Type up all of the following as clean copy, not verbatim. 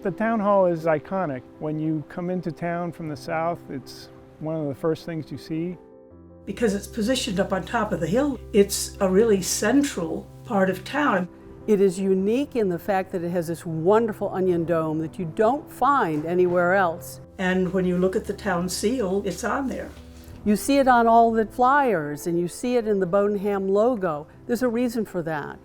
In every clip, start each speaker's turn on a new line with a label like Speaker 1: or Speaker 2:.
Speaker 1: The town hall is iconic. When you come into town from the south, it's one of the first things you see.
Speaker 2: Because it's positioned up on top of the hill, it's a really central part of town.
Speaker 3: It is unique in the fact that it has this wonderful onion dome that you don't find anywhere else.
Speaker 2: And when you look at the town seal, it's on there.
Speaker 3: You see it on all the flyers and you see it in the Bowdoinham logo. There's a reason for that,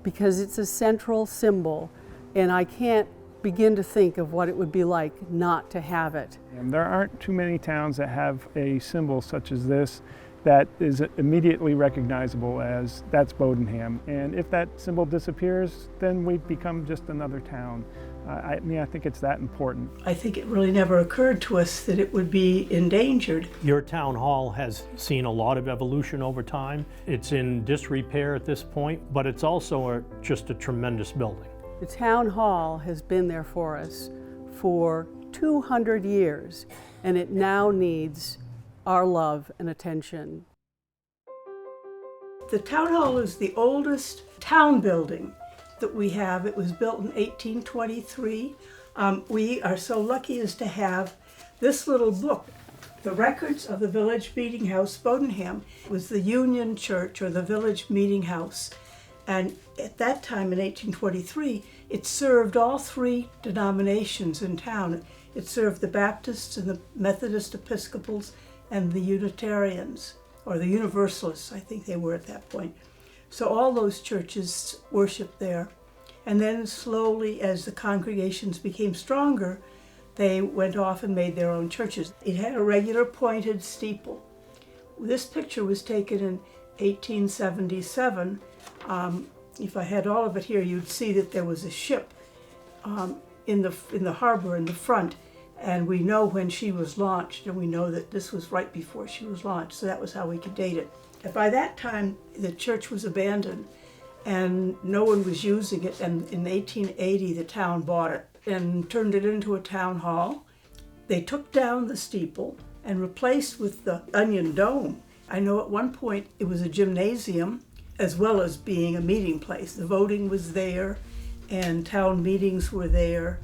Speaker 3: because it's a central symbol, and I can't begin to think of what it would be like not to have it.
Speaker 1: And there aren't too many towns that have a symbol such as this that is immediately recognizable as that's Bowdoinham. And if that symbol disappears, then we become just another town. I think it's that important.
Speaker 2: I think it really never occurred to us that it would be endangered.
Speaker 4: Your town hall has seen a lot of evolution over time. It's in disrepair at this point, but it's also just a tremendous building.
Speaker 3: The town hall has been there for us for 200 years, and it now needs our love and attention.
Speaker 2: The town hall is the oldest town building that we have. It was built in 1823. We are so lucky as to have this little book, The Records of the Village Meeting House, Bowdoinham. It was the Union Church, or the Village Meeting House. And at that time, in 1823, it served all three denominations in town. It served the Baptists and the Methodist Episcopals and the Unitarians, or the Universalists, I think they were at that point. So all those churches worshiped there. And then slowly, as the congregations became stronger, they went off and made their own churches. It had a regular pointed steeple. This picture was taken in 1877. If I had all of it here, you'd see that there was a ship in the harbor in the front, and we know when she was launched, and we know that this was right before she was launched, so that was how we could date it. And by that time, the church was abandoned, and no one was using it, and in 1880, the town bought it and turned it into a town hall. They took down the steeple and replaced with the onion dome. I know at one point it was a gymnasium, as well as being a meeting place. The voting was there, and town meetings were there.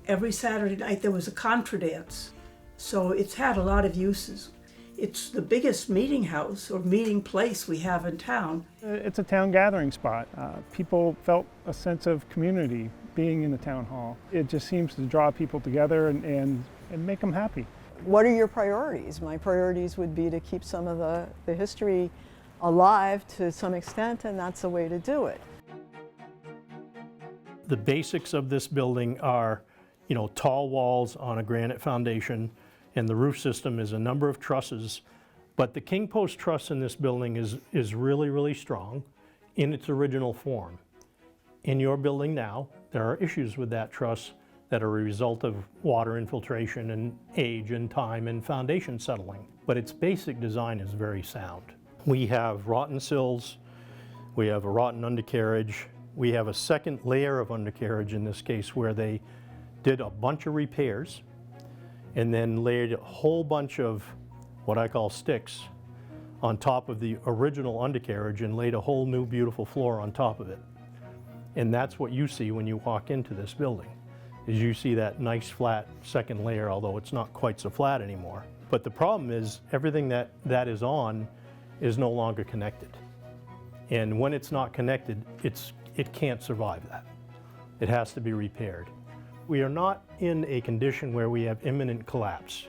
Speaker 2: Every Saturday night there was a contra dance. So it's had a lot of uses. It's the biggest meeting house or meeting place we have in town.
Speaker 1: It's a town gathering spot. People felt a sense of community being in the town hall. It just seems to draw people together and make them happy.
Speaker 5: What are your priorities? My priorities would be to keep some of the history alive to some extent, and that's a way to do it.
Speaker 4: The basics of this building are, tall walls on a granite foundation, and the roof system is a number of trusses. But the king post truss in this building is really, really strong in its original form. In your building now, there are issues with that truss that are a result of water infiltration and age and time and foundation settling. But its basic design is very sound. We have rotten sills, we have a rotten undercarriage, we have a second layer of undercarriage in this case where they did a bunch of repairs and then laid a whole bunch of what I call sticks on top of the original undercarriage and laid a whole new beautiful floor on top of it. And that's what you see when you walk into this building, is you see that nice flat second layer, although it's not quite so flat anymore. But the problem is everything that is on is no longer connected. And when it's not connected, it can't survive that. It has to be repaired. We are not in a condition where we have imminent collapse,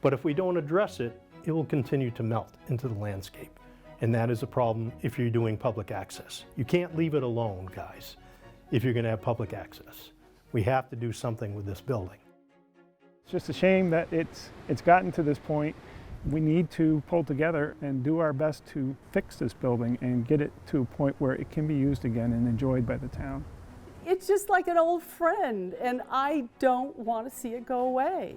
Speaker 4: but if we don't address it, it will continue to melt into the landscape. And that is a problem if you're doing public access. You can't leave it alone, guys, if you're gonna have public access. We have to do something with this building.
Speaker 1: It's just a shame that it's gotten to this point. We need to pull together and do our best to fix this building and get it to a point where it can be used again and enjoyed by the town.
Speaker 3: It's just like an old friend, and I don't want to see it go away.